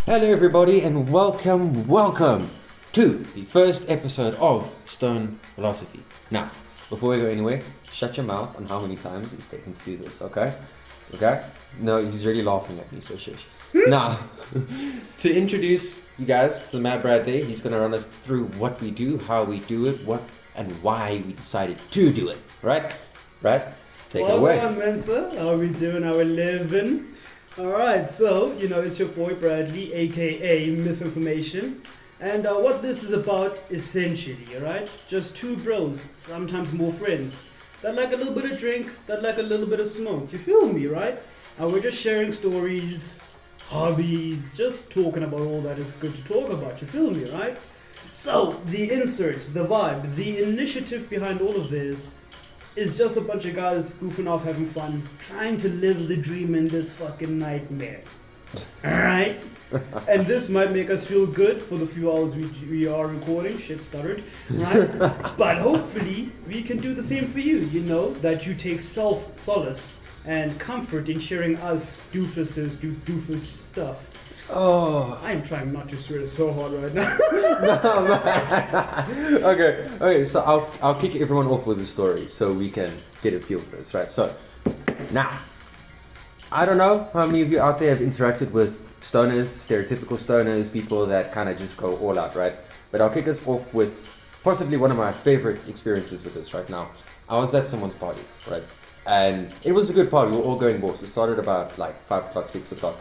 Hello everybody and welcome to the first episode of Stone Philosophy. Now, before we go anywhere, shut your mouth on how many times it's taken to do this, okay? Okay? No, he's really laughing at me, so shush. Now, to introduce you guys to the Mad Brad there, he's going to run us through what we do, how we do it, what and why we decided to do it, right? Brad, take it away. Well, Mensa, how are we doing? How we living? Alright, so, it's your boy Bradley, aka Misinformation. And what this is about, essentially, alright? Just two bros, sometimes more friends, that like a little bit of drink, that like a little bit of smoke. You feel me, right? And we're just sharing stories, hobbies, just talking about all that is good to talk about. You feel me, right? So, the insert, the vibe, the initiative behind all of this is just a bunch of guys goofing off, having fun, trying to live the dream in this fucking nightmare. Alright? And this might make us feel good for the few hours we are recording. Shit stuttered. Right? But hopefully, we can do the same for you. That you take solace and comfort in sharing us doofuses do doofus stuff. Oh, I am trying not to swear so hard right now. no, man. Okay, so I'll kick everyone off with a story so we can get a feel for this, right? So, now, I don't know how many of you out there have interacted with stoners, stereotypical stoners, people that kind of just go all out, right? But I'll kick us off with possibly one of my favorite experiences with this right now. I was at someone's party, right? And it was a good party, we were all going balls. It started about like 5 o'clock, 6 o'clock.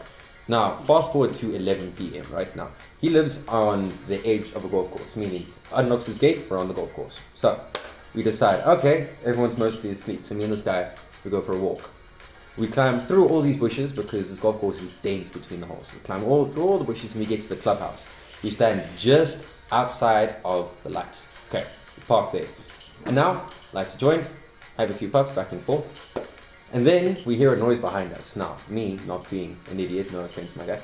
Now, fast forward to 11 p.m. right now. He lives on the edge of a golf course, meaning unlocks his gate, we're on the golf course. So, we decide, okay, everyone's mostly asleep. So me and this guy, we go for a walk. We climb through all these bushes because this golf course is dense between the holes. We climb through all the bushes and we get to the clubhouse. We stand just outside of the lights. Okay, we park there. And now, lights join, have a few puffs back and forth. And then we hear a noise behind us. Now, me not being an idiot, no offense, my guy.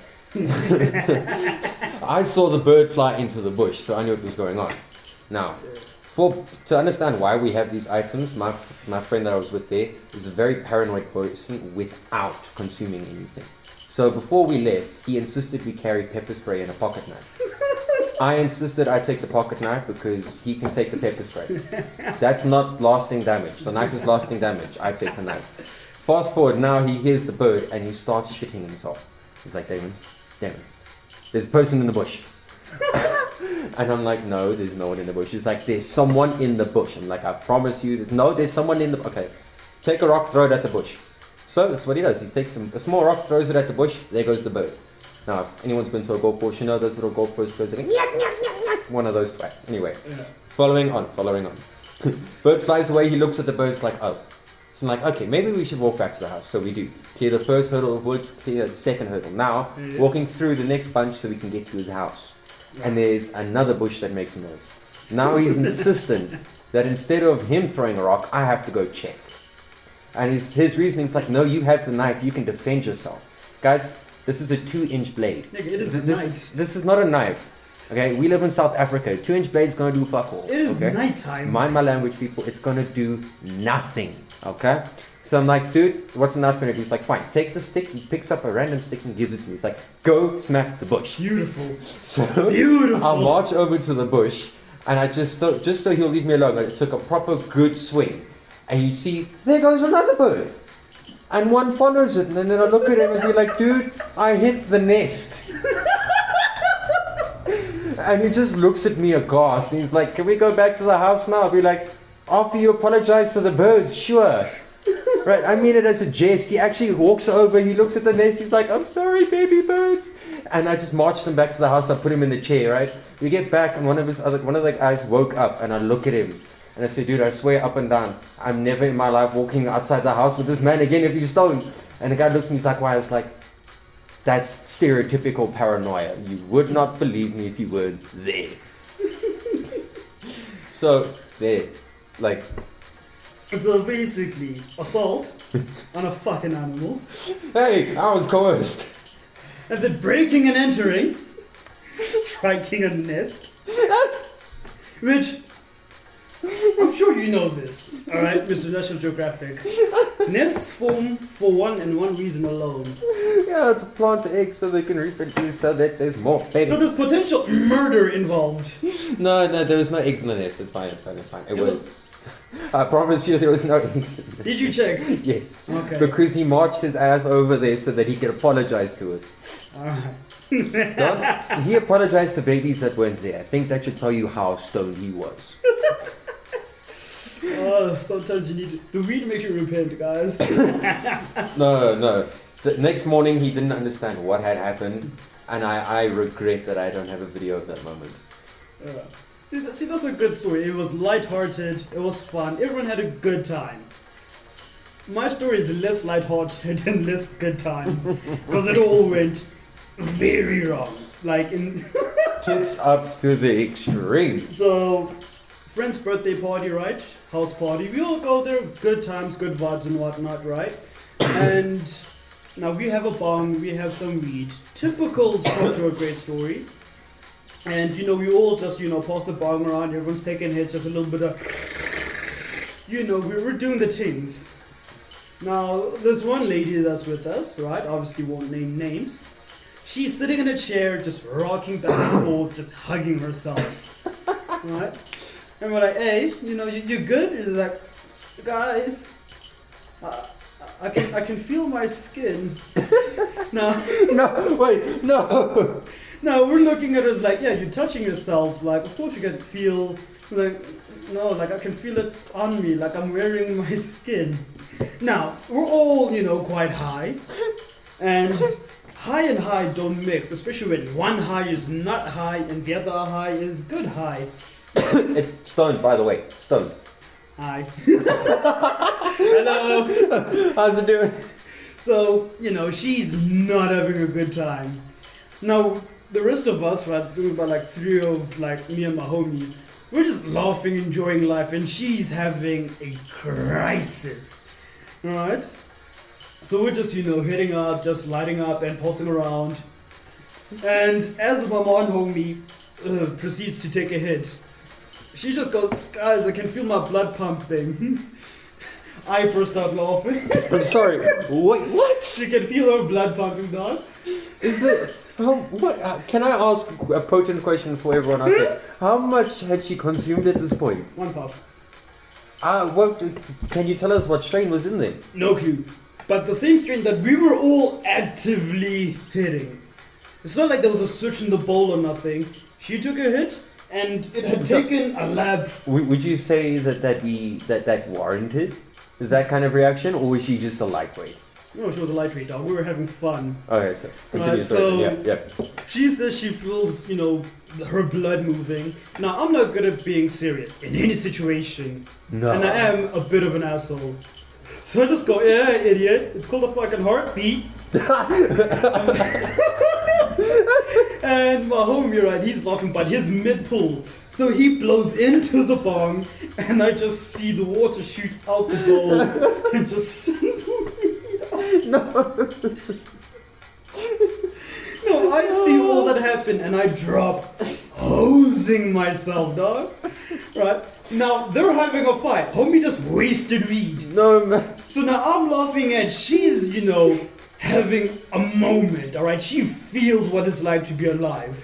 I saw the bird fly into the bush, so I knew what was going on. Now, to understand why we have these items, my friend that I was with there is a very paranoid person without consuming anything. So before we left, he insisted we carry pepper spray and a pocket knife. I insisted I take the pocket knife because he can take the pepper spray. That's not lasting damage. The knife is lasting damage. I take the knife. Fast forward, now he hears the bird and he starts shitting himself. He's like, Damon, there's a person in the bush. And I'm like, no, there's no one in the bush. He's like, there's someone in the bush. I'm like, I promise you, there's someone in the bush. Okay, take a rock, throw it at the bush. So that's what he does. He takes a small rock, throws it at the bush, there goes the bird. Now, if anyone's been to a golf course, you know those little golf course birds that go, nyak, nyak, nyak, nyak. One of those twats. Anyway, following on. Bird flies away, he looks at the birds like, oh. So I'm like, okay, maybe we should walk back to the house. So we do. Clear the first hurdle of woods, clear the second hurdle. Now, walking through the next bunch so we can get to his house. And there's another bush that makes a noise. Now he's insistent that instead of him throwing a rock, I have to go check. And his reasoning is like, no, you have the knife, you can defend yourself. Guys, this is a 2-inch blade. Nigga, it is this is not a knife. Okay, we live in South Africa. 2-inch blade's gonna do fuck all. It is okay? nighttime. Mind my language, people. It's gonna do nothing. Okay? So I'm like, dude, what's the knife gonna do? He's like, fine, take the stick. He picks up a random stick and gives it to me. He's like, go smack the bush. Beautiful. So Beautiful. I march over to the bush and I just so he'll leave me alone, I took a proper good swing. And you see, there goes another bird. And one follows it, and then I look at him and be like, dude, I hit the nest. And he just looks at me aghast, and he's like, can we go back to the house now? I'll be like, after you apologize to the birds, sure. Right, I mean it as a jest. He actually walks over, he looks at the nest, he's like, I'm sorry, baby birds. And I just marched him back to the house, I put him in the chair, right? We get back, and one of the guys woke up, and I look at him. And I say, dude, I swear up and down, I'm never in my life walking outside the house with this man again if he's stoned. And the guy looks at me, he's like, why? I was like, that's stereotypical paranoia. You would not believe me if you weren't there. So, there, like... So basically, assault on a fucking animal. Hey, I was coerced. And then breaking and entering, striking a nest. Which... I'm sure you know this. All right, Mr. National Geographic. Nests form for one and one reason alone. Yeah, to plant eggs so they can reproduce so that there's more babies. So there's potential murder involved. No, there was no eggs in the nest. It's fine. It was. I promise you there was no eggs. Did you check? Yes. Okay. Because he marched his ass over there so that he could apologize to it. Alright. He apologized to babies that weren't there. I think that should tell you how stoned he was. Sometimes you need the weed makes you repent, guys. No. The next morning he didn't understand what had happened, and I regret that I don't have a video of that moment. See, that's a good story. It was lighthearted, it was fun, everyone had a good time. My story is less lighthearted and less good times, because it all went very wrong. Like in Tits up to the extreme. So, friend's birthday party, right? House party. We all go there, good times, good vibes and whatnot, right? And now we have a bong, we have some weed. Typical start to a great story. And we all just, pass the bong around, everyone's taking hits, just a little bit of, we're doing the things. Now, there's one lady that's with us, right? Obviously won't name names. She's sitting in a chair, just rocking back and forth, just hugging herself, right? And we're like, hey, you good? She's like, guys, I can feel my skin. No, wait, no. No, we're looking at her as like, yeah, you're touching yourself. Like, of course you can feel, like, no, like I can feel it on me, like I'm wearing my skin. Now, we're all, quite high. And high and high don't mix, especially when one high is not high and the other high is good high. It's stoned, by the way. Stoned. Hi. Hello. How's it doing? So, she's not having a good time. Now, the rest of us, right, about like three of like me and my homies, we're just laughing, enjoying life, and she's having a crisis. Alright? So we're just, hitting up, just lighting up and pulsing around. And as my one homie proceeds to take a hit, she just goes, guys, I can feel my blood pumping. I burst out laughing. I'm sorry. Wait, what? She can feel her blood pumping, dog. Is it? What? Can I ask a potent question for everyone out there? How much had she consumed at this point? 1 puff. What? Can you tell us what strain was in there? No clue. But the same strain that we were all actively hitting. It's not like there was a switch in the bowl or nothing. She took a hit, and it had taken a lab. Would you say that warranted that kind of reaction, or was she just a lightweight? No, she was a lightweight, dog. We were having fun. Okay, so continue. Right, so yeah. She says she feels, her blood moving. Now, I'm not good at being serious in any situation. No. And I am a bit of an asshole. So I just go, yeah, idiot. It's called a fucking heartbeat. And my homie, right, he's laughing, but he's mid-pull. So he blows into the bong, and I just see the water shoot out the bowl and just... No. No, I see all that happen, and I drop, hosing myself, dog. Right? Now, they're having a fight. Homie just wasted weed. No, man. So now I'm laughing at she's, having a moment, alright? She feels what it's like to be alive.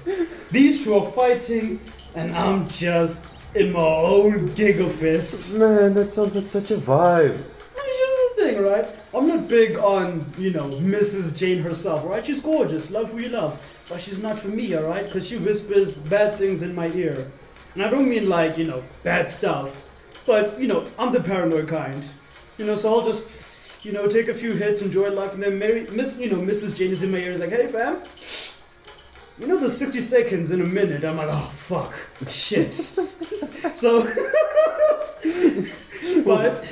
These two are fighting, and I'm just in my own giggle fist. Man, that sounds like such a vibe. Here's the thing, right? I'm not big on, Mrs. Jane herself, right? She's gorgeous, love who you love. But she's not for me, alright? Because she whispers bad things in my ear. And I don't mean like, bad stuff. But, I'm the paranoid kind. So I'll just, take a few hits, enjoy life, and then Mrs. Jane is in my ear, is like, hey fam, the 60 seconds in a minute. I'm like, oh fuck, shit. So, but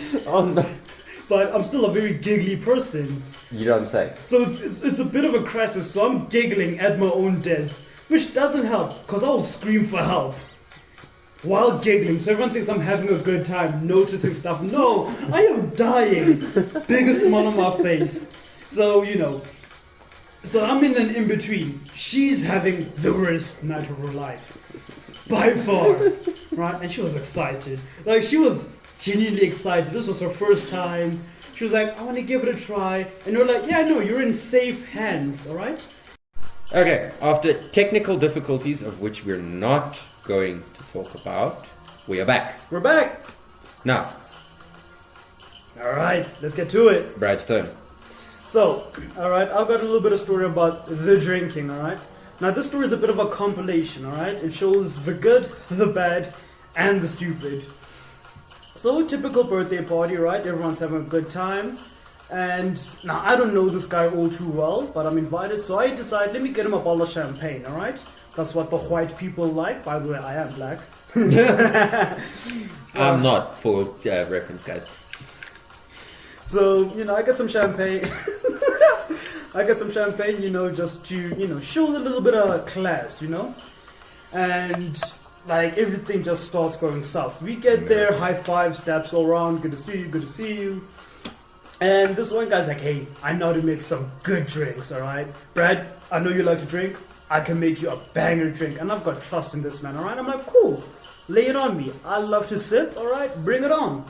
I'm still a very giggly person. You don't say. So it's a bit of a crisis. So I'm giggling at my own death, which doesn't help, because I will scream for help while giggling. So everyone thinks I'm having a good time, noticing stuff. No, I am dying. Biggest smile on my face. So, so I'm in an in-between. She's having the worst night of her life. By far. right? And she was excited. Like, she was genuinely excited. This was her first time. She was like, I want to give it a try. And we're like, yeah, no, you're in safe hands, all right? Okay, after technical difficulties of which we're not going to talk about, we are back. We're back. Now, All right, let's get to it. Brad's turn. So, all right, I've got a little bit of story about the drinking, all right? Now, this story is a bit of a compilation, all right? It shows the good, the bad, and the stupid. So, typical birthday party, right? Everyone's having a good time. And now, I don't know this guy all too well, but I'm invited. So, I decide, let me get him a bottle of champagne, all right? That's what the white people like. By the way, I am black. I'm not, for reference, guys. So, I get some champagne. I get some champagne, just to, show a little bit of class, And, like, everything just starts going south. We get there, high five, steps all around, good to see you, good to see you. And this one guy's like, hey, I know how to make some good drinks, alright? Brad, I know you like to drink. I can make you a banger drink. And I've got trust in this man, alright? I'm like, cool. Lay it on me. I love to sip, alright? Bring it on.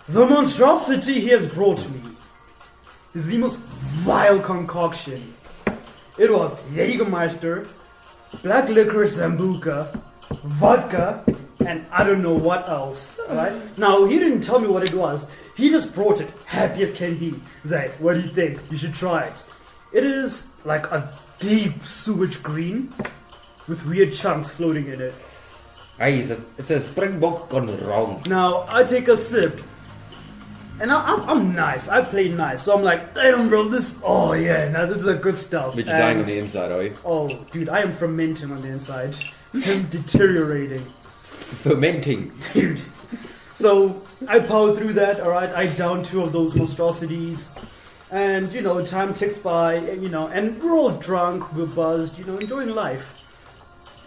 The monstrosity he has brought me is the most vile concoction. It was Jägermeister, black licorice Zambuca, vodka, and I don't know what else. Alright? Now, he didn't tell me what it was. He just brought it, happy as can be. He's like, what do you think? You should try it. It is like a deep sewage green with weird chunks floating in it. It's a springbok gone wrong. Now, I take a sip. And I'm nice. I play nice. So I'm like, damn, bro, this is the good stuff. But you're dying on the inside, are you? Oh, dude, I am fermenting on the inside. I'm deteriorating. Fermenting? Dude. So I power through that, alright? I down 2 of those monstrosities. And, time ticks by, and we're all drunk, we're buzzed, enjoying life.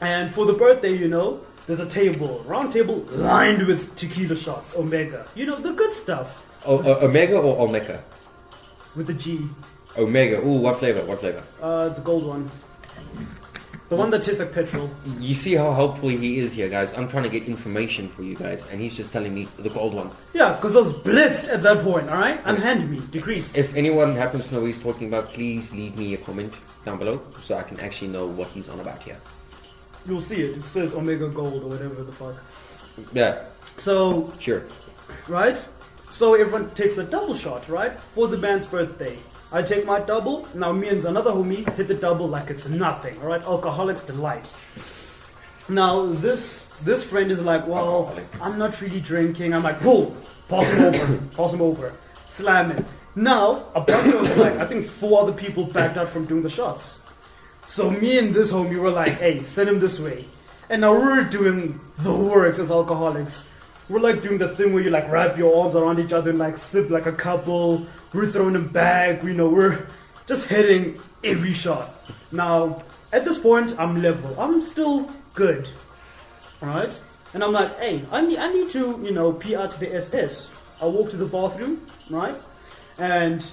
And for the birthday, there's a table, round table, lined with tequila shots, Omega. The good stuff. Omega or Omega? With the G. Omega. Ooh, what flavor? The gold one. The one that tastes like petrol. You see how helpful he is here, guys. I'm trying to get information for you guys, and he's just telling me the gold one. Yeah, because I was blitzed at that point, alright? Unhand me, decrease. If anyone happens to know what he's talking about, please leave me a comment down below so I can actually know what he's on about here. You'll see it. It says Omega Gold or whatever the fuck. Yeah. So, sure. Right? So everyone takes a double shot, right? For the man's birthday. I take my double. Now me and another homie hit the double like it's nothing. Alright? Alcoholics delight. Now this friend is like, well, I'm not really drinking. I'm like, cool. Pass him over. Slam it. Now, a bunch of I think 4 other people backed out from doing the shots. So me and this homie were like, hey, send him this way. And now we're doing the works as alcoholics. We're like doing the thing where you like wrap your arms around each other and like sip like a couple. We're throwing them back. We're just hitting every shot. Now, at this point, I'm level. I'm still good. Alright? And I'm like, hey, I need to, pee out to the SS. I walk to the bathroom, right? And,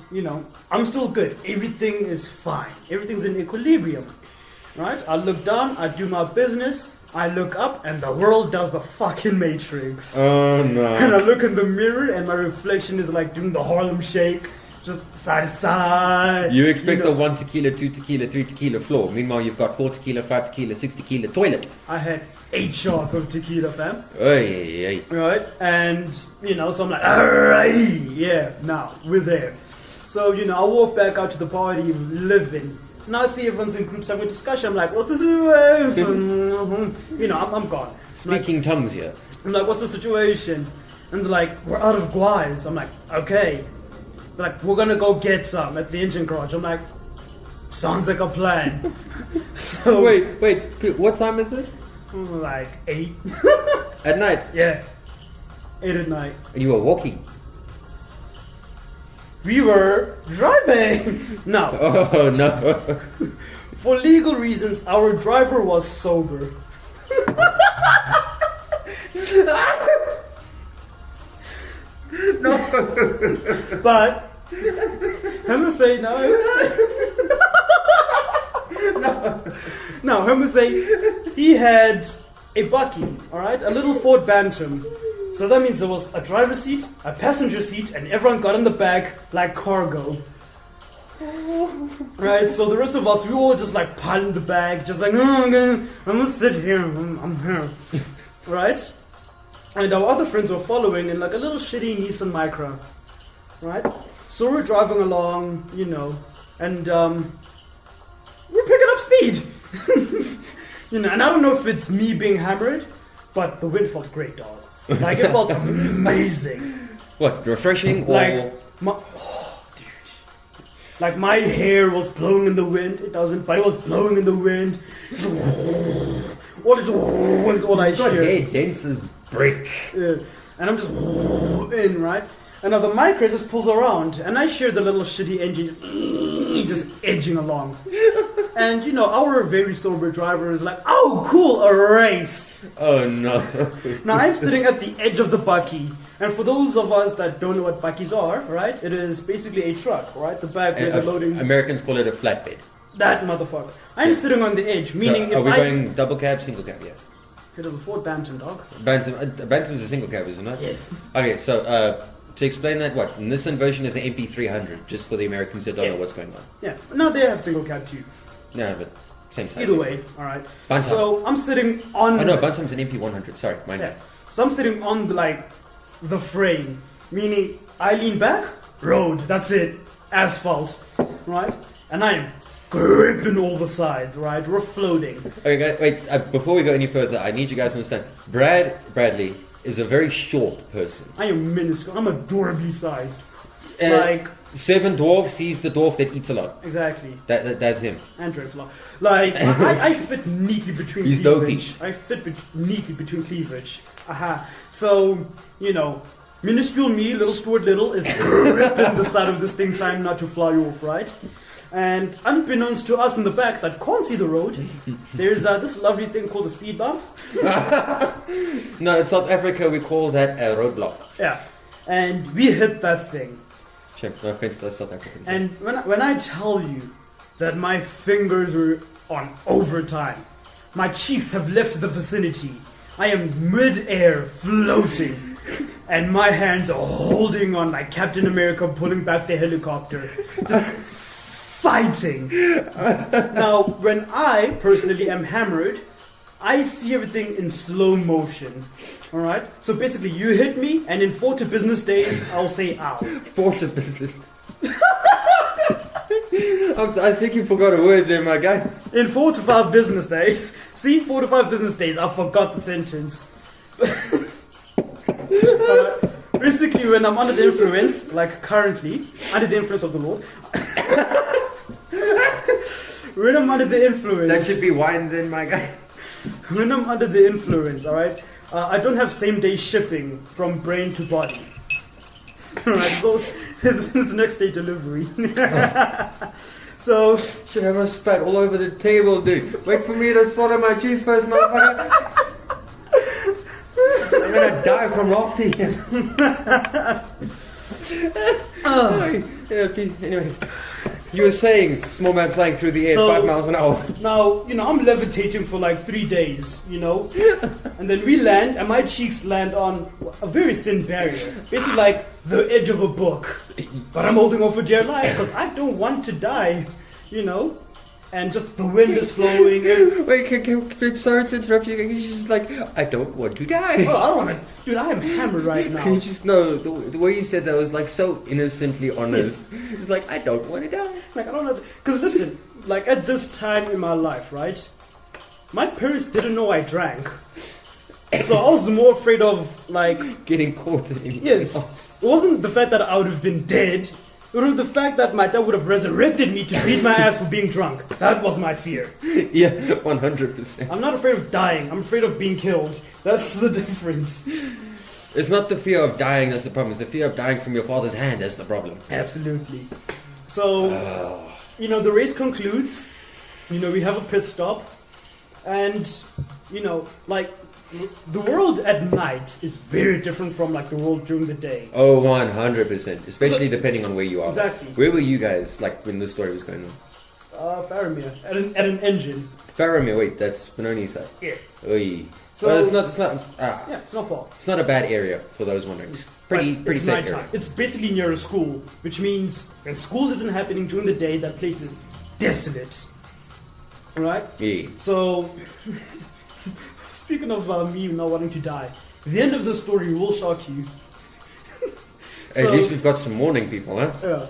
I'm still good. Everything is fine. Everything's in equilibrium. Right? I look down, I do my business, I look up, and the world does the fucking Matrix. Oh, no. And I look in the mirror, and my reflection is like doing the Harlem Shake. Just side to side. You expect a 1 tequila, 2 tequila, 3 tequila floor. Meanwhile, you've got 4 tequila, 5 tequila, 6 tequila toilet. I had 8 shots of tequila, fam. Hey. Right? And, so I'm like, alrighty. Yeah, now, we're there. So, I walk back out to the party, living. Now I see everyone's in groups having a discussion. I'm like, what's the situation? I'm gone. Speaking tongues here. I'm like, what's the situation? And they're like, we're out of guys. I'm like, okay. They're like, we're gonna go get some at the engine garage. I'm like, sounds like a plan. So wait, what time is this? Like 8. At night? Yeah. 8 at night. And you were walking? We were driving. No. Oh, no. For legal reasons, our driver was sober. No. But, I'm gonna say, no, I'm gonna say, he had a Bucky, all right, a little Ford Bantam. So that means there was a driver's seat, a passenger seat, and everyone got in the back like cargo. Right, so the rest of us, we all just like pile in the back, just like, oh, I'm gonna sit here, I'm here. Right? And our other friends were following in like a little shitty Nissan Micra. Right? So we're driving along, you know, and we're picking up speed. You know, and I don't know if it's me being hammered, but the wind felt great, dog. Like, it felt amazing. What, refreshing or... Like, dude. Like, my hair was blowing in the wind. It doesn't, but it was blowing in the wind. What is all I God, hear? hair dense as brick. Yeah. And I'm just in, right? And now the Micra just pulls around, and I hear the little shitty engine just edging along. And you know, our very sober driver is like, oh cool, a race. Oh no. Now I'm sitting at the edge of the Bucky, and for those of us that don't know what Buckies are, right, it is basically a truck, right? The back where they're loading. Americans call it a flatbed. That motherfucker. I'm sitting on the edge, meaning so if are we going double cab, single cab? Yeah. It is a Ford Bantam, dog. Bantam is a single cab, isn't it? Yes. Okay, so to explain that, what Nissan version is an MP300, just for the Americans that don't know what's going on. Yeah. No, they have single cab too. No, but same size. Either way, all right. Bantam. So I'm sitting on. Oh no, Bantam's an MP100. Sorry, mind Yeah. So I'm sitting on the frame, meaning I lean back, road. That's it, asphalt, right? And I'm gripping all the sides, right? We're floating. Okay, guys, wait. Before we go any further, I need you guys to understand. Bradley is a very short person. I am minuscule. I'm adorably sized. 7 dwarfs. He's the dwarf that eats a lot. Exactly. That's him. And drinks a lot. Like I fit neatly between. He's cleavage. dopey. I fit neatly between cleavage. Aha. So you know, minuscule me, little Stuart Little, is gripping the side of this thing, trying not to fly off, right? And unbeknownst to us in the back that can't see the road, there's this lovely thing called a speed bump. No, in South Africa we call that a roadblock. Yeah, and we hit that thing. Shame, no offense, that's South African. And when I tell you that my fingers were on overtime, my cheeks have left the vicinity. I am mid-air floating, and my hands are holding on like Captain America pulling back the helicopter. Just fighting. Now, when I personally am hammered, I see everything in slow motion. Alright? So basically, you hit me, and in 4 business days, I'll say ow. 4 business. I think you forgot a word there, my guy. In 4 to 5 business days. See, 4 to 5 business days, I forgot the sentence. Basically, when I'm under the influence, like currently, under the influence of the Lord. When I'm under the influence. That should be wine then, my guy. When I'm under the influence, alright, I don't have same day shipping from brain to body. Alright, so it's next day delivery. So. Should have a spat all over the table, dude. Wait for me to swallow my juice first, motherfucker. I'm gonna die from laughter. Anyway, you were saying small man flying through the air 5 miles an hour. Now, you know, I'm levitating for like 3 days, you know, and then we land, and my cheeks land on a very thin barrier, basically like the edge of a book. But I'm holding on for dear life because I don't want to die, you know. And just the wind is flowing. And Wait, sorry to interrupt you. He's just like, I don't want to die. Oh, I don't want to. Dude, I am hammered right now. Can you just know the way you said that was like so innocently honest? It's like, I don't want to die. Like, I don't know. Because listen, like at this time in my life, right? My parents didn't know I drank. So I was more afraid of, like. Getting caught in anything Yes. else. It wasn't the fact that I would have been dead. It was the fact that my dad would have resurrected me to beat my ass for being drunk. That was my fear. Yeah, 100%. I'm not afraid of dying. I'm afraid of being killed. That's the difference. It's not the fear of dying that's the problem. It's the fear of dying from your father's hand that's the problem. Absolutely. So, you know, the race concludes. You know, we have a pit stop. And, you know, like, the world at night is very different from, like, the world during the day. Oh, 100%. Especially depending on where you are. Exactly. Where were you guys, like, when this story was going on? Faramir. At an engine. Faramir, wait, that's Benoni side. Yeah. Oy. So Well, it's not. yeah, it's not far. It's not a bad area for those wondering. It's pretty It's safe nighttime. area. It's basically near a school, which means when school isn't happening during the day, that place is desolate. Alright? Yeah. So, speaking of me not wanting to die, the end of the story will shock you. At least we've got some warning people, huh? Yeah.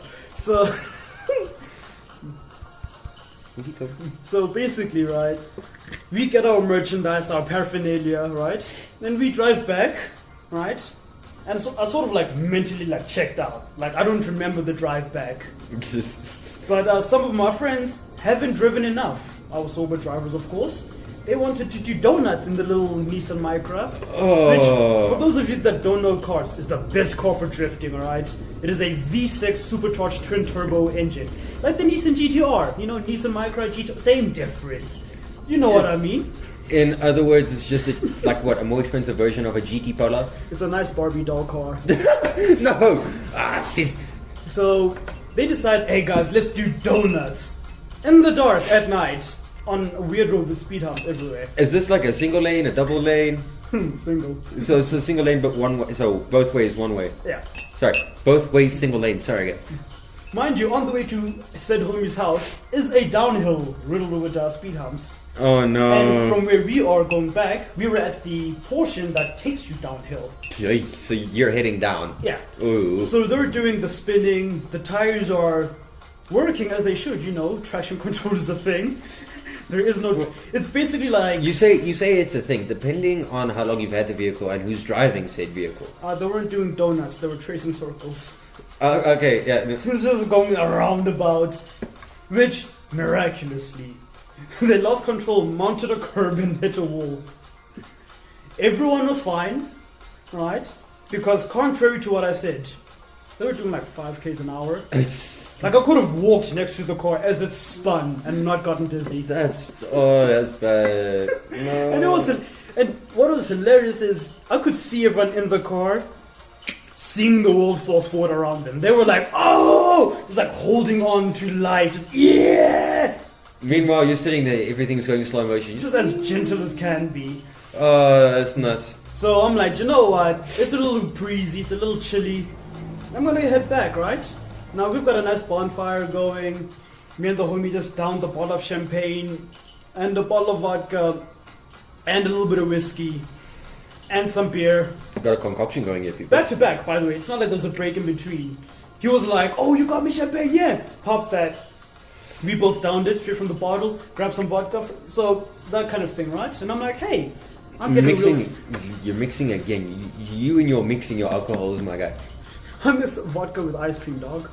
So basically, right, we get our merchandise, our paraphernalia, right, then we drive back, right, and so I sort of like mentally like checked out, like I don't remember the drive back, but some of my friends haven't driven enough, our sober drivers of course, they wanted to do donuts in the little Nissan Micra, which, for those of you that don't know cars, is the best car for drifting, alright? It is a V6 supercharged twin-turbo engine. Like the Nissan GTR, you know, Nissan Micra, GTR, same difference. You know what I mean? In other words, it's like what, a more expensive version of a GT Polo? It's a nice Barbie doll car. No! Sis. So, they decide, hey guys, let's do donuts. In the dark, at night. On a weird road with speed humps everywhere. Is this like a single lane, a double lane? Single. So it's a single lane, but one way. So both ways, one way. Yeah. Sorry, both ways, single lane. Sorry, again. Mind you, on the way to said homie's house is a downhill riddled with speed humps. Oh no. And from where we are going back, we were at the portion that takes you downhill. Yikes. So you're heading down. Yeah. Ooh. So they're doing the spinning, the tires are working as they should, you know, traction control is a thing. There is no. It's basically like You say it's a thing, depending on how long you've had the vehicle and who's driving said vehicle. they weren't doing donuts; they were tracing circles. Okay, yeah. It was just going around about, which miraculously, they lost control, mounted a curb, and hit a wall. Everyone was fine, right? Because contrary to what I said, they were doing like 5Ks an hour. Like I could have walked next to the car as it spun and not gotten dizzy. That's bad. No. And what was hilarious is I could see everyone in the car seeing the world force forward around them. They were like, oh, just like holding on to life, just yeah. Meanwhile, you're sitting there, everything's going slow motion. Just as gentle as can be. Oh, that's nuts. So I'm like, you know what? It's a little breezy, it's a little chilly. I'm gonna head back, right? Now we've got a nice bonfire going. Me and the homie just downed a bottle of champagne and a bottle of vodka and a little bit of whiskey and some beer. Got a concoction going here, people. Back to back, by the way. It's not like there's a break in between. He was like, oh, you got me champagne? Yeah. Pop that. We both downed it straight from the bottle, grabbed some vodka. So that kind of thing, right? And I'm like, hey, I'm getting You're mixing again. You and you're mixing your alcohols, my guy. I'm this vodka with ice cream, dog.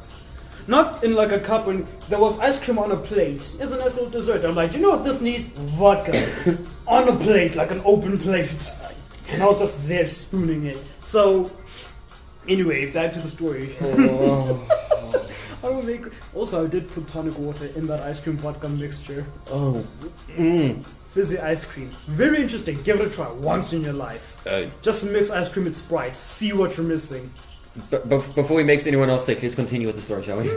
Not in like a cup when there was ice cream on a plate. It's a nice little dessert. I'm like, you know what this needs? Vodka. On a plate, like an open plate. And I was just there spooning it. So, anyway, back to the story. Also, I did put tonic water in that ice cream vodka mixture. Oh. Fizzy ice cream. Very interesting. Give it a try once in your life. Just mix ice cream with Sprite. See what you're missing. But before he makes anyone else sick, let's continue with the story, shall we?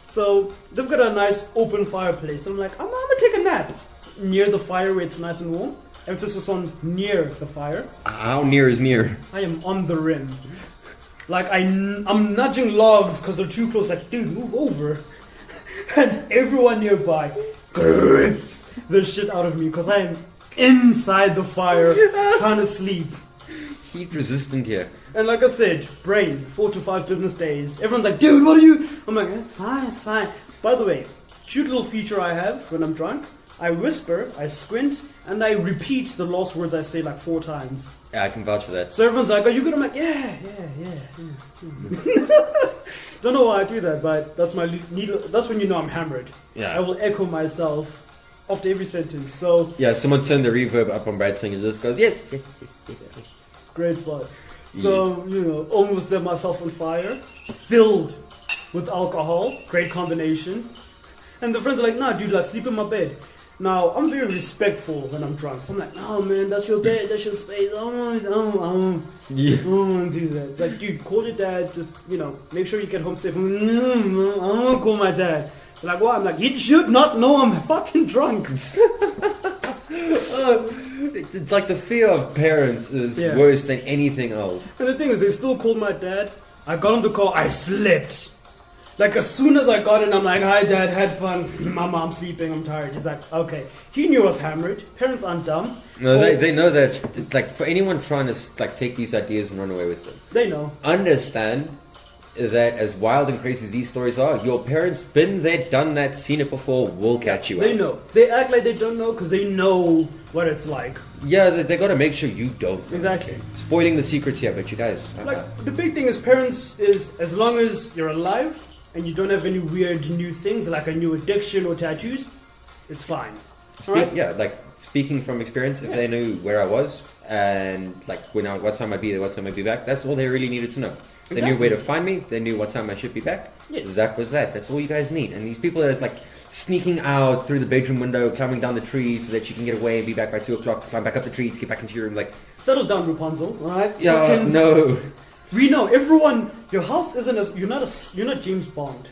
So they've got a nice open fireplace. I'm like, I'm gonna take a nap near the fire where it's nice and warm. Emphasis on near the fire. How near is near? I am on the rim. Like I'm nudging logs because they're too close. Like, dude, move over. And everyone nearby grips the shit out of me because I am inside the fire trying to sleep. Heat resistant here. And like I said, brain, 4 to 5 business days. Everyone's like, dude, what are you? I'm like, it's fine, it's fine. By the way, cute little feature I have when I'm drunk, I whisper, I squint, and I repeat the last words I say like 4 times. Yeah, I can vouch for that. So everyone's like, are you good? I'm like, yeah. Don't know why I do that, but that's that's when you know I'm hammered. Yeah. I will echo myself after every sentence. So yeah, someone turned the reverb up on Brad's thing and just goes, yes. great fun. So, almost set myself on fire, filled with alcohol, great combination. And the friends are like, nah, dude, like, sleep in my bed. Now, I'm very respectful when I'm drunk. So I'm like, no, man, that's your bed, that's your space. I don't want to do that. It's like, dude, call your dad, just, make sure you get home safe. I'm like, no, I don't want to call my dad. They're like, what? I'm like, you should not know I'm fucking drunk. It's like the fear of parents is Yeah. worse than anything else. And the thing is, they still called my dad. I got on the call, I slept. Like, as soon as I got in, I'm like, hi dad, had fun. Mama, I'm sleeping, I'm tired. He's like, okay. He knew I was hammered. Parents aren't dumb. No, So, they know that, like, for anyone trying to, like, take these ideas and run away with them, They know. understand that as wild and crazy as these stories are, your parents been there, done that, seen it before, will catch you They out. know. They act like they don't know because they know what it's like. Yeah, they got to make sure you don't. Exactly. Spoiling the secrets here, but you guys. Like, the big thing is parents is, as long as you're alive and you don't have any weird new things like a new addiction or tattoos, it's fine. Alright? Yeah, like speaking from experience, if they knew where I was and like what time I'd be there, what time I'd be back, that's all they really needed to know. They knew where to find me. They knew what time I should be back. Yes. That was that. That's all you guys need. And these people that are like sneaking out through the bedroom window, climbing down the tree so that you can get away and be back by 2 o'clock to climb back up the tree to get back into your room. Like, Settle down, Rapunzel, alright? yeah, Fucking- no. We know everyone. Your house isn't as you're not James Bond.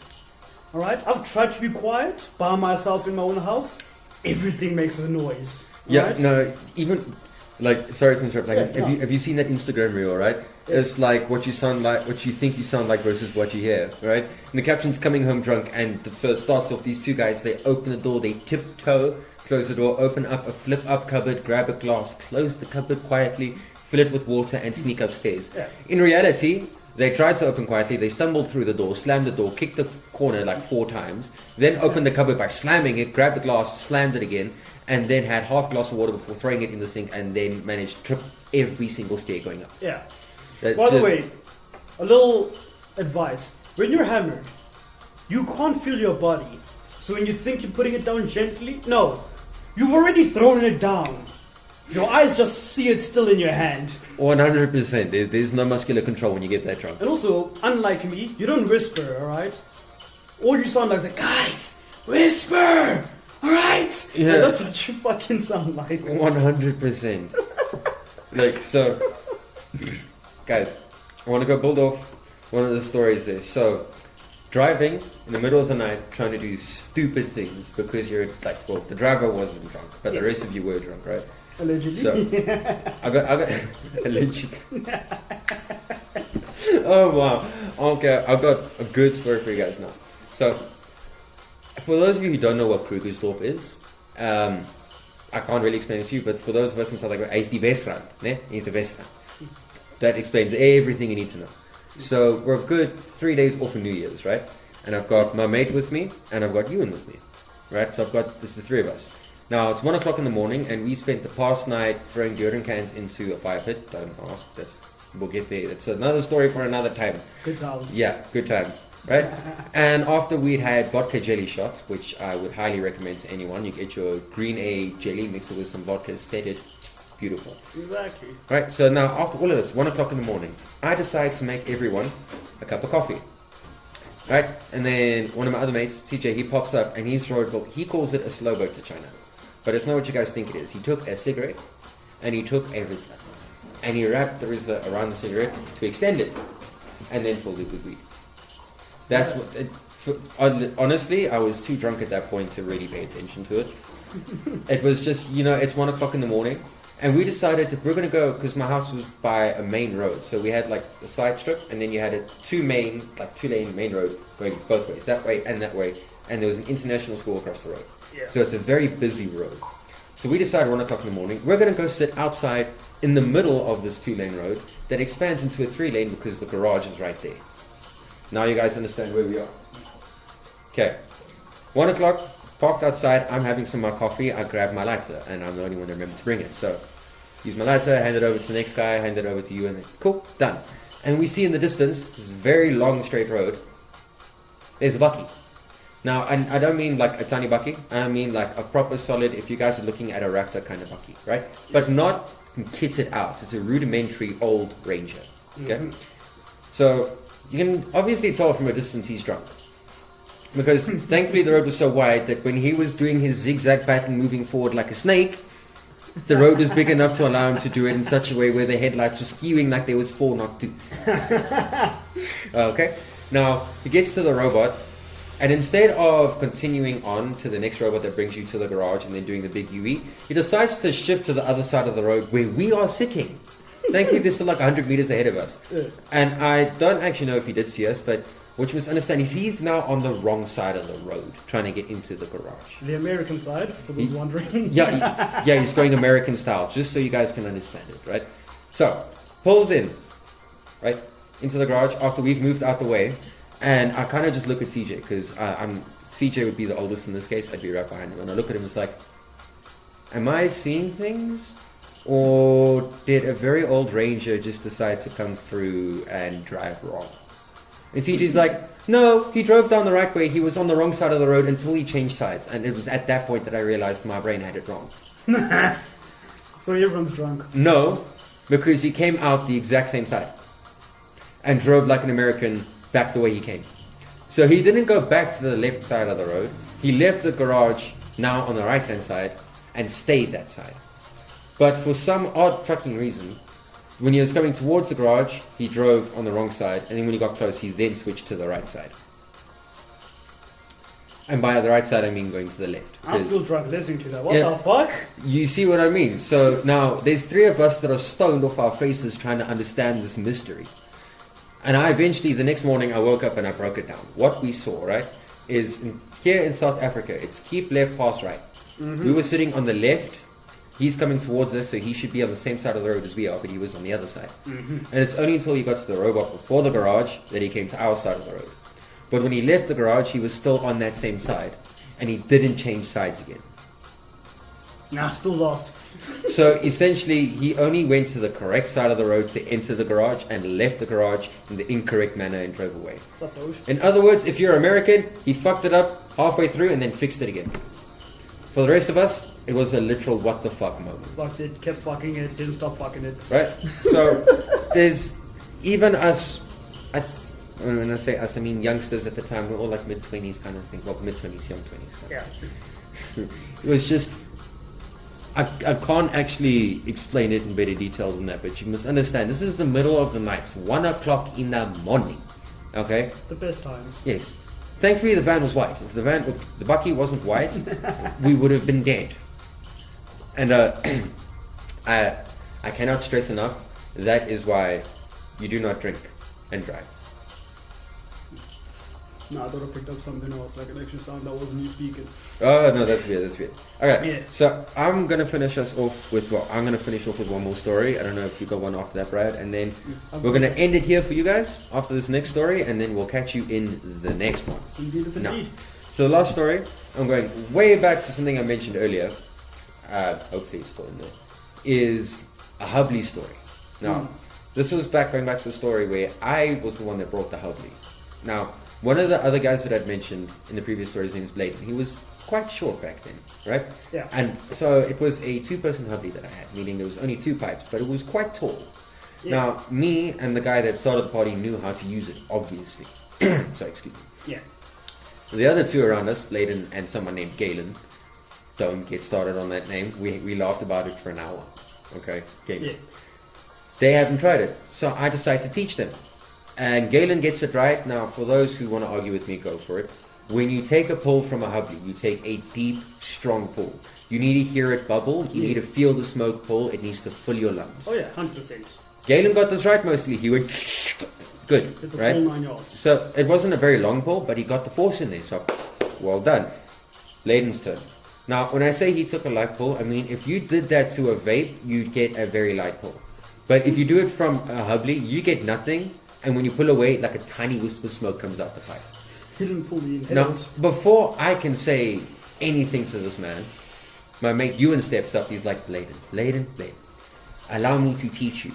All right. I've tried to be quiet by myself in my own house. Everything makes a noise. Yeah, right? no. Even like, sorry to interrupt. Like, Yeah, no. have you seen that Instagram reel? Right. Yeah. It's like what you sound like, what you think you sound like versus what you hear. Right. And the caption's coming home drunk, and so it starts off. These two guys. They open the door. They tiptoe, close the door, open up a flip up cupboard, grab a glass, close the cupboard quietly, fill it with water, and sneak upstairs. Yeah. In reality, they tried to open quietly. They stumbled through the door, slammed the door, kicked the corner like 4 times, then opened the cupboard by slamming it, grabbed the glass, slammed it again, and then had half glass of water before throwing it in the sink, and then managed to trip every single stair going up. Yeah. That By the just- way, a little advice: when you're hammered, you can't feel your body. So when you think you're putting it down gently, no, you've already thrown it down. Your eyes just see it still in your hand. 100%. There's no muscular control when you get that drunk. And also, unlike me, you don't whisper, alright? All you sound like is like, guys, whisper! Alright? Yeah. And that's what you fucking sound like. 100%. Like, so, guys, I want to go build off one of the stories there. So, driving in the middle of the night, trying to do stupid things because you're like, well, the driver wasn't drunk, but the Yes. rest of you were drunk, right? Allegedly. So, I got allegedly. Oh wow. Okay, I've got a good story for you guys now. So, for those of you who don't know what Krugersdorp is, I can't really explain it to you, but for those of us in South Africa, is the Wesrand, ne? He's the Wesrand. That explains everything you need to know. So we're a good 3 days off of New Year's, right? And I've got my mate with me, and I've got Ewan with me, right? So this is the 3 of us. Now it's 1 o'clock in the morning, and we spent the past night throwing deodorant cans into a fire pit. Don't ask. We'll get there. It's another story for another time. Good times. Yeah, good times, right? And after we'd had vodka jelly shots, which I would highly recommend to anyone, you get your green A jelly, mix it with some vodka, set it, beautiful. Exactly. Right, so now after all of this, 1 o'clock in the morning, I decide to make everyone a cup of coffee. Right, and then one of my other mates, TJ, he pops up and he calls it a slow boat to China. But it's not what you guys think it is. He took a cigarette and he took a Rizla. And he wrapped the Rizla around the cigarette to extend it. And then filled it with weed. That's honestly, I was too drunk at that point to really pay attention to it. It was just, it's 1 o'clock in the morning. And we decided that we're going to go, because my house was by a main road. So we had like a side strip, and then you had a two-lane main road going both ways, that way and that way. And there was an international school across the road. Yeah. So it's a very busy road. So we decided 1 o'clock in the morning, we're going to go sit outside in the middle of this 2-lane road that expands into a 3-lane because the garage is right there. Now you guys understand where we are. Okay. 1 o'clock, parked outside, I'm having some of my coffee, I grab my lighter, and I'm the only one that remembered to bring it. So, use my lighter, hand it over to the next guy, hand it over to you, and then, cool, done. And we see in the distance, this very long straight road, there's a bucky. Now, and I don't mean like a tiny bucky, I mean like a proper solid, if you guys are looking at a Raptor kind of bucky, right? But not kitted out, it's a rudimentary old Ranger, okay? Mhm. So, you can obviously tell from a distance he's drunk. Because thankfully the road was so wide that when he was doing his zigzag pattern moving forward like a snake, the road was big enough to allow him to do it in such a way where the headlights were skewing like there was 4, not 2. Okay? Now, he gets to the robot, And instead of continuing on to the next robot that brings you to the garage and then doing the big UE, he decides to shift to the other side of the road where we are sitting. Thankfully, they're still like 100 meters ahead of us. Yeah. And I don't actually know if he did see us, but what you must understand is he's now on the wrong side of the road trying to get into the garage. The American side, for those wondering. He's going American style, just so you guys can understand it, right? So, pulls in, right, into the garage after we've moved out the way. And I kind of just look at CJ, because CJ would be the oldest in this case. I'd be right behind him. And I look at him, it's like, am I seeing things? Or did a very old ranger just decide to come through and drive wrong? And CJ's like, no, he drove down the right way. He was on the wrong side of the road until he changed sides. And it was at that point that I realized my brain had it wrong. So everyone's drunk. No, because he came out the exact same side and drove like an American back the way he came. So he didn't go back to the left side of the road. He left the garage now on the right hand side and stayed that side. But for some odd fucking reason, when he was coming towards the garage, he drove on the wrong side, and then when he got close, he then switched to the right side. And by the right side, I mean going to the left. I feel drunk listening to that. What the fuck? You see what I mean? So now, there's three of us that are stoned off our faces trying to understand this mystery. And I eventually, the next morning, I woke up and I broke it down. What we saw, right, is here in South Africa, it's keep left, pass right. Mm-hmm. We were sitting on the left. He's coming towards us, so he should be on the same side of the road as we are, but he was on the other side. Mm-hmm. And it's only until he got to the robot before the garage that he came to our side of the road. But when he left the garage, he was still on that same side, and he didn't change sides again. Nah, still lost. So essentially, he only went to the correct side of the road to enter the garage and left the garage in the incorrect manner and drove away. What's up, Doge? In other words, if you're American, he fucked it up halfway through and then fixed it again. For the rest of us, it was a literal what the fuck moment. Fucked it, kept fucking it, didn't stop fucking it. Right? So, there's even us, when I say us, I mean youngsters at the time, we're all like mid-20s kind of thing. Well, mid-20s, young 20s. Yeah. It was just, I can't actually explain it in better detail than that, but you must understand, this is the middle of the night. It's 1 o'clock in the morning. Okay? The best times. Yes. Thankfully, the van was white. If the Bucky wasn't white, we would have been dead. And I cannot stress enough, that is why you do not drink and drive. No, I thought I picked up something else, like an extra sound that wasn't you speaking. Oh, no, that's weird, Okay, yeah. So I'm going to finish off with one more story. I don't know if you got one after that, Brad. And then we're going to end it here for you guys after this next story, and then we'll catch you in the next one. Indeed. Now, so the last story, I'm going way back to something I mentioned earlier. Hopefully it's still in there. Is a Hubley story. Now, this was going back to a story where I was the one that brought the Hubley. Now, one of the other guys that I'd mentioned in the previous story, his name is Bladen. He was quite short back then, right? Yeah. And so it was a two-person Hubley that I had, meaning there was only 2 pipes, but it was quite tall. Yeah. Now, me and the guy that started the party knew how to use it, obviously. So, excuse me. Yeah. The other two around us, Bladen and someone named Galen, don't get started on that name. We laughed about it for an hour. Okay? Galen. Yeah. They haven't tried it, so I decided to teach them. And Galen gets it right. Now, for those who want to argue with me, go for it. When you take a pull from a Hubley, you take a deep, strong pull. You need to hear it bubble. You need to feel the smoke pull. It needs to fill your lungs. Oh yeah, 100%. Galen got this right mostly. He went good, the right? Full 9 yards. So it wasn't a very long pull, but he got the force in there. So well done. Bladen's turn. Now, when I say he took a light pull, I mean if you did that to a vape, you'd get a very light pull. But if you do it from a Hubley, you get nothing. And when you pull away, like a tiny wisp of smoke comes out the pipe. He didn't pull me in. Now, before I can say anything to this man, my mate Ewan steps up. He's like, Bladen, allow me to teach you.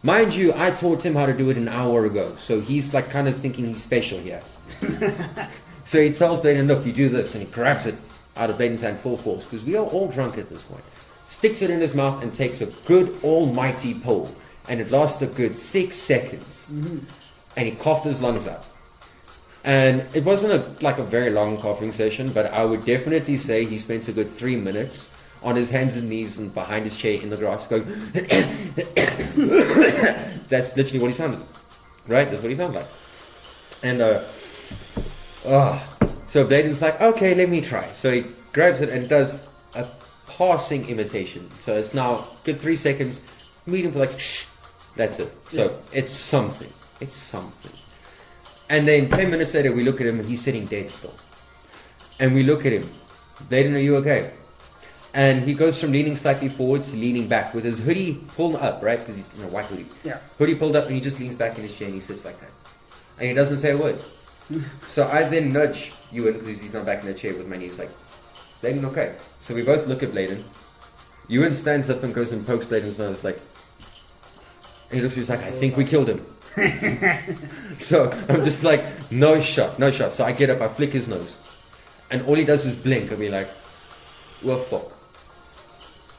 Mind you, I taught him how to do it an hour ago. So he's like kind of thinking he's special here. So he tells Bladen, look, you do this. And he grabs it out of Bladen's hand full force. Because we are all drunk at this point. Sticks it in his mouth and takes a good almighty pull. And it lasts a good 6 seconds. Mm-hmm. And he coughed his lungs out. And it wasn't a very long coughing session, but I would definitely say he spent a good 3 minutes on his hands and knees and behind his chair in the grass going... That's literally what he sounded like. Right? That's what he sounded like. And, So Bladen's like, okay, let me try. So he grabs it and does a passing imitation. So it's now good 3 seconds, medium for like, shh. That's it. So it's something. It's something. And then 10 minutes later, we look at him and he's sitting dead still. And we look at him. Bladen, are you okay? And he goes from leaning slightly forward to leaning back with his hoodie pulled up, right? Because he's white hoodie. Yeah. Hoodie pulled up and he just leans back in his chair and he sits like that. And he doesn't say a word. So I then nudge Ewan, because he's not back in the chair, with my knees like, Bladen, okay? So we both look at Bladen. Ewan stands up and goes and pokes Bladen's nose like, and he looks at me, he's like, I think we killed him. So I'm just like, no shot. So I get up, I flick his nose. And all he does is blink and be like, well, fuck.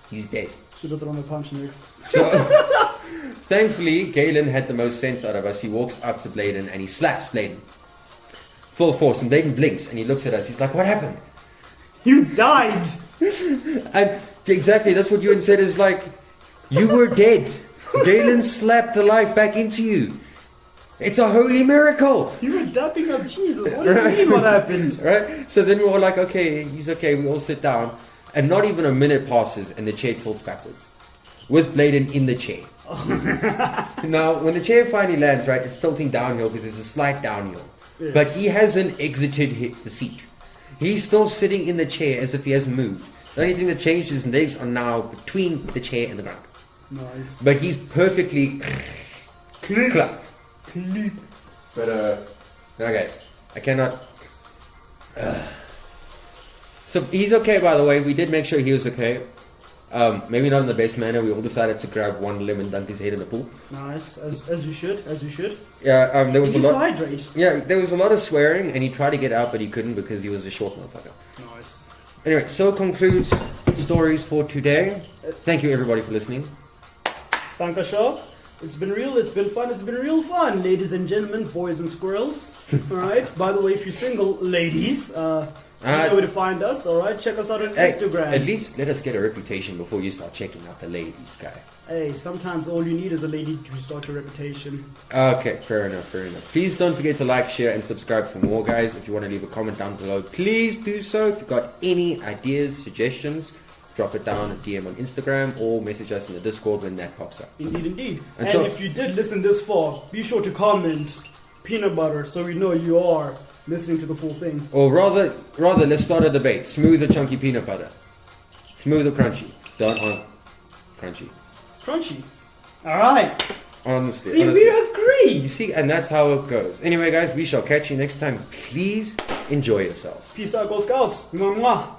He's dead. Should have thrown a punch next. So, thankfully, Galen had the most sense out of us. He walks up to Bladen and he slaps Bladen. Full force. And Bladen blinks and he looks at us. He's like, what happened? You died! And exactly, that's what Ewan said, is like, you were dead. Galen slapped the life back into you. It's a holy miracle. You were dapping up Jesus. What do you mean what happened? Right? So then we were like, okay, he's okay. We all sit down. And not even a minute passes and the chair tilts backwards. With Bladen in the chair. Now, when the chair finally lands, right, it's tilting downhill because there's a slight downhill. Yeah. But he hasn't exited the seat. He's still sitting in the chair as if he hasn't moved. The only thing that changed is his legs are now between the chair and the ground. Nice. But he's perfectly clap. But no guys, I cannot. So he's okay, by the way. We did make sure he was okay. Maybe not in the best manner. We all decided to grab one limb and dunk his head in the pool. Nice, as you should. Yeah, there was a lot. Hydrate. Yeah, there was a lot of swearing, and he tried to get out, but he couldn't because he was a short motherfucker. Nice. Anyway, so concludes stories for today. Thank you everybody for listening. Danke schön. It's been real, it's been fun, it's been real fun, ladies and gentlemen, boys and squirrels. Alright, by the way, if you're single, ladies, you know where to find us, alright? Check us out on Instagram. At least let us get a reputation before you start checking out the ladies, guy. Hey, sometimes all you need is a lady to start your reputation. Okay, fair enough. Please don't forget to like, share, and subscribe for more, guys. If you want to leave a comment down below, please do so. If you've got any ideas, suggestions, drop it down a DM on Instagram or message us in the Discord when that pops up. Indeed. And if you did listen this far, be sure to comment peanut butter so we know you are listening to the full thing. Or rather, let's start a debate. Smooth or chunky peanut butter? Smooth or crunchy? Crunchy. Crunchy. Alright. Honestly. We agree. You see, and that's how it goes. Anyway, guys, we shall catch you next time. Please enjoy yourselves. Peace out, Girl Scouts. Mwah, mwah.